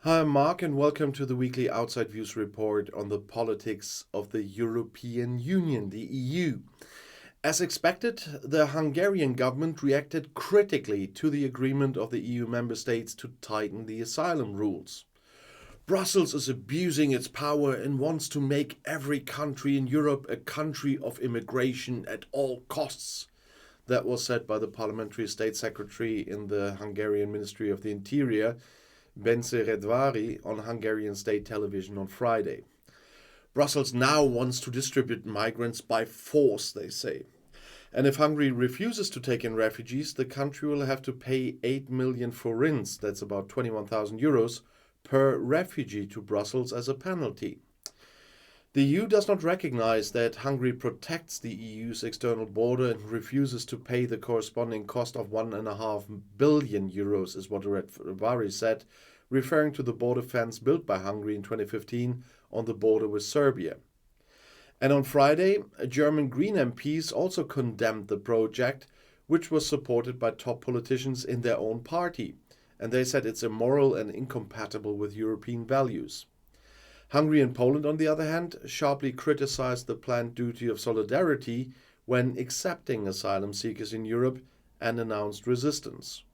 Hi, I'm Mark, and welcome to the weekly Outside Views report on the politics of the European Union, the EU. As expected, the Hungarian government reacted critically to the agreement of the EU member states to tighten the asylum rules. Brussels is abusing its power and wants to make every country in Europe a country of immigration at all costs. That was said by the Parliamentary State Secretary in the Hungarian Ministry of the Interior, Bence Retvari, on Hungarian state television on Friday. Brussels now wants to distribute migrants by force, they say. And if Hungary refuses to take in refugees, the country will have to pay 8 million forints, that's about 21,000 euros, per refugee to Brussels as a penalty. The EU does not recognize that Hungary protects the EU's external border and refuses to pay the corresponding cost of 1.5 billion euros, is what Retvari said, referring to the border fence built by Hungary in 2015 on the border with Serbia. And on Friday, German Green MPs also condemned the project, which was supported by top politicians in their own party, and they said it's immoral and incompatible with European values. Hungary and Poland, on the other hand, sharply criticized the planned duty of solidarity when accepting asylum seekers in Europe and announced resistance.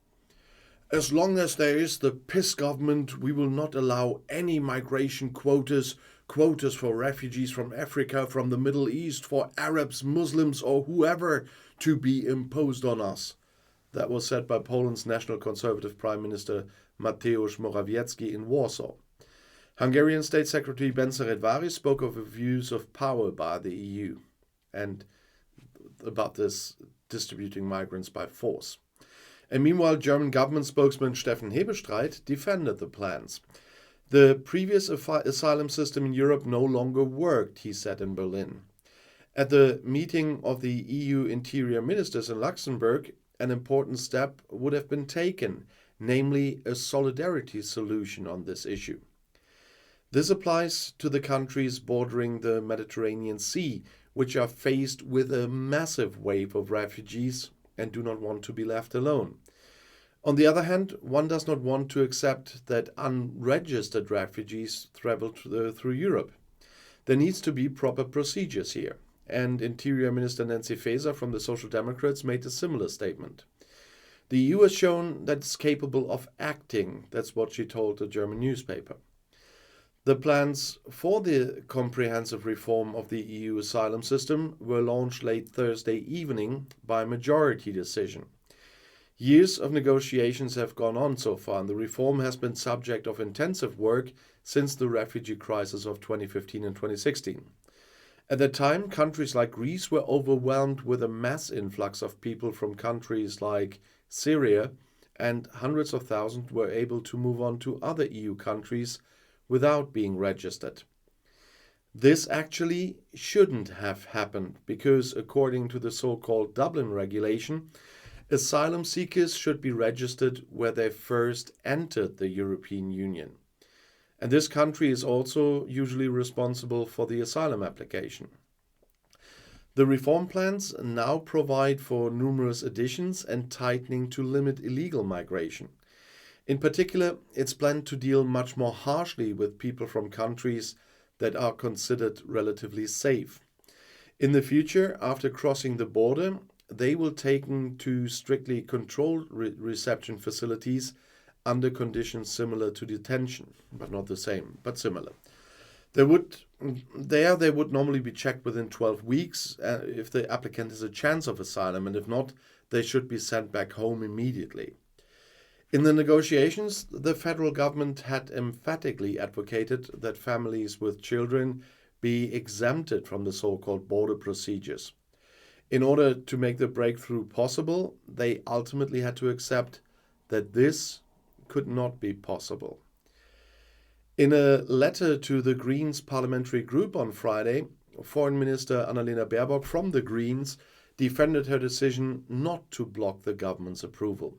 As long as there is the PiS government, we will not allow any migration quotas for refugees from Africa, from the Middle East, for Arabs, Muslims, or whoever to be imposed on us. That was said by Poland's National Conservative Prime Minister Mateusz Morawiecki in Warsaw. Hungarian State Secretary Bence Retvari spoke of abuse of power by the EU and about this distributing migrants by force. And meanwhile, German government spokesman Steffen Hebestreit defended the plans. The previous asylum system in Europe no longer worked, he said in Berlin. At the meeting of the EU interior ministers in Luxembourg, an important step would have been taken, namely a solidarity solution on this issue. This applies to the countries bordering the Mediterranean Sea, which are faced with a massive wave of refugees and do not want to be left alone. On the other hand, one does not want to accept that unregistered refugees travel through Europe. There needs to be proper procedures here, and Interior Minister Nancy Faeser from the Social Democrats made a similar statement. The EU has shown that it's capable of acting, that's what she told a German newspaper. The plans for the comprehensive reform of the EU asylum system were launched late Thursday evening by majority decision. Years of negotiations have gone on so far, and the reform has been subject of intensive work since the refugee crisis of 2015 and 2016. At that time, countries like Greece were overwhelmed with a mass influx of people from countries like Syria, and hundreds of thousands were able to move on to other EU countries without being registered. This actually shouldn't have happened because, according to the so-called Dublin regulation, asylum seekers should be registered where they first entered the European Union. And this country is also usually responsible for the asylum application. The reform plans now provide for numerous additions and tightening to limit illegal migration. In particular, it's planned to deal much more harshly with people from countries that are considered relatively safe. In the future, after crossing the border, they will be taken to strictly controlled reception facilities under conditions similar to detention, but not the same, but similar. They would normally be checked within 12 weeks if the applicant has a chance of asylum, and if not, they should be sent back home immediately. In the negotiations, the federal government had emphatically advocated that families with children be exempted from the so-called border procedures. In order to make the breakthrough possible, they ultimately had to accept that this could not be possible. In a letter to the Greens parliamentary group on Friday, Foreign Minister Annalena Baerbock from the Greens defended her decision not to block the government's approval.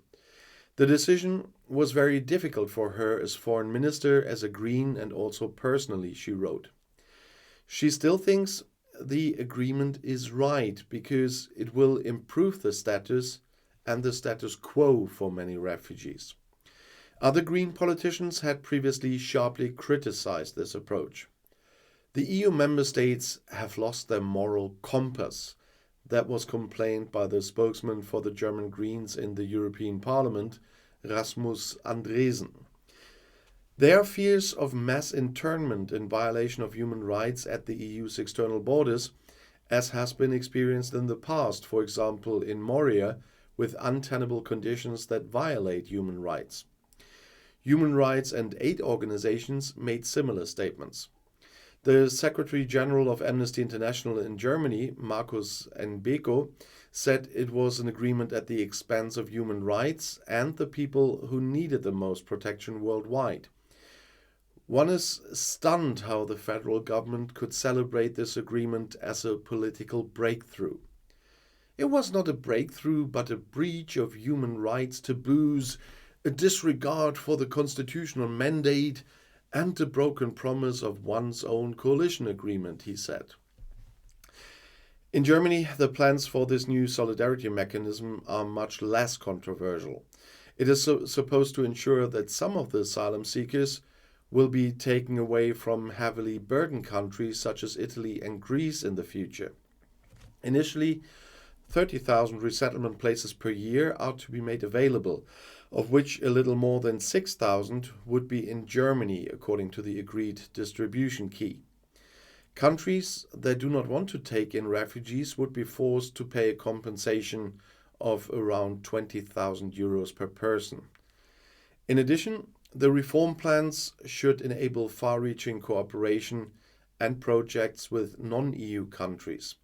The decision was very difficult for her as foreign minister, as a Green, and also personally, she wrote. She still thinks the agreement is right because it will improve the status and the status quo for many refugees. Other Green politicians had previously sharply criticized this approach. The EU member states have lost their moral compass. That was complained by the spokesman for the German Greens in the European Parliament, Rasmus Andresen. Their fears of mass internment in violation of human rights at the EU's external borders, as has been experienced in the past, for example in Moria, with untenable conditions that violate human rights. Human rights and aid organizations made similar statements. The Secretary General of Amnesty International in Germany, Markus Nbeko, said it was an agreement at the expense of human rights and the people who needed the most protection worldwide. One is stunned how the federal government could celebrate this agreement as a political breakthrough. It was not a breakthrough, but a breach of human rights taboos, a disregard for the constitutional mandate, and the broken promise of one's own coalition agreement, he said. In Germany, the plans for this new solidarity mechanism are much less controversial. It is supposed to ensure that some of the asylum seekers will be taken away from heavily burdened countries such as Italy and Greece in the future. Initially, 30,000 resettlement places per year are to be made available, of which a little more than 6,000 would be in Germany, according to the agreed distribution key. Countries that do not want to take in refugees would be forced to pay a compensation of around 20,000 euros per person. In addition, the reform plans should enable far-reaching cooperation and projects with non-EU countries.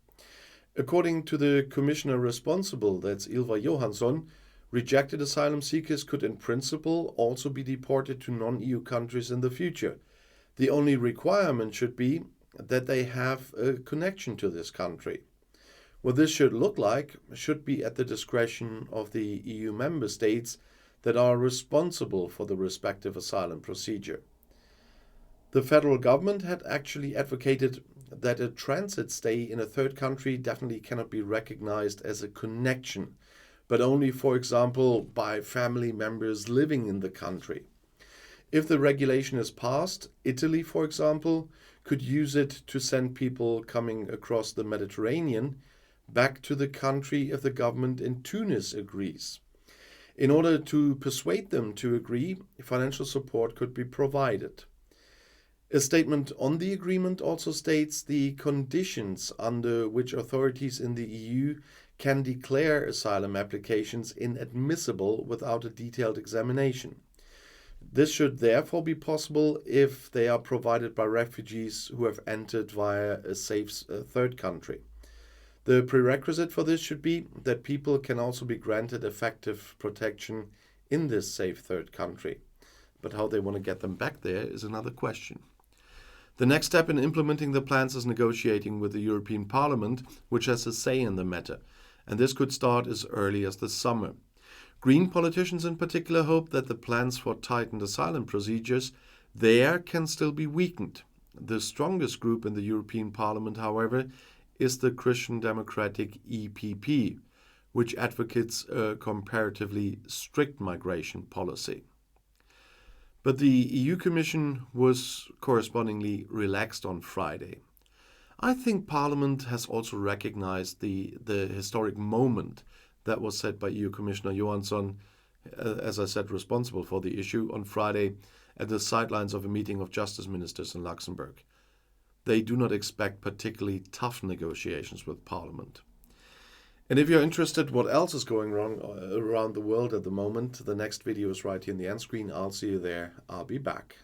According to the commissioner responsible, that's Ylva Johansson, rejected asylum seekers could in principle also be deported to non-EU countries in the future. The only requirement should be that they have a connection to this country. What this should look like should be at the discretion of the EU member states that are responsible for the respective asylum procedure. The federal government had actually advocated that a transit stay in a third country definitely cannot be recognized as a connection, but only, for example, by family members living in the country. If the regulation is passed, Italy, for example, could use it to send people coming across the Mediterranean back to the country if the government in Tunis agrees. In order to persuade them to agree, financial support could be provided. A statement on the agreement also states the conditions under which authorities in the EU can declare asylum applications inadmissible without a detailed examination. This should therefore be possible if they are provided by refugees who have entered via a safe third country. The prerequisite for this should be that people can also be granted effective protection in this safe third country. But how they want to get them back there is another question. The next step in implementing the plans is negotiating with the European Parliament, which has a say in the matter, and this could start as early as the summer. Green politicians in particular hope that the plans for tightened asylum procedures there can still be weakened. The strongest group in the European Parliament, however, is the Christian Democratic EPP, which advocates a comparatively strict migration policy. But the EU Commission was correspondingly relaxed on Friday. I think Parliament has also recognized the historic moment that was set by EU Commissioner Johansson, as I said, responsible for the issue, on Friday at the sidelines of a meeting of justice ministers in Luxembourg. They do not expect particularly tough negotiations with Parliament. And if you're interested what else is going wrong around the world at the moment, the next video is right here in the end screen. I'll see you there. I'll be back.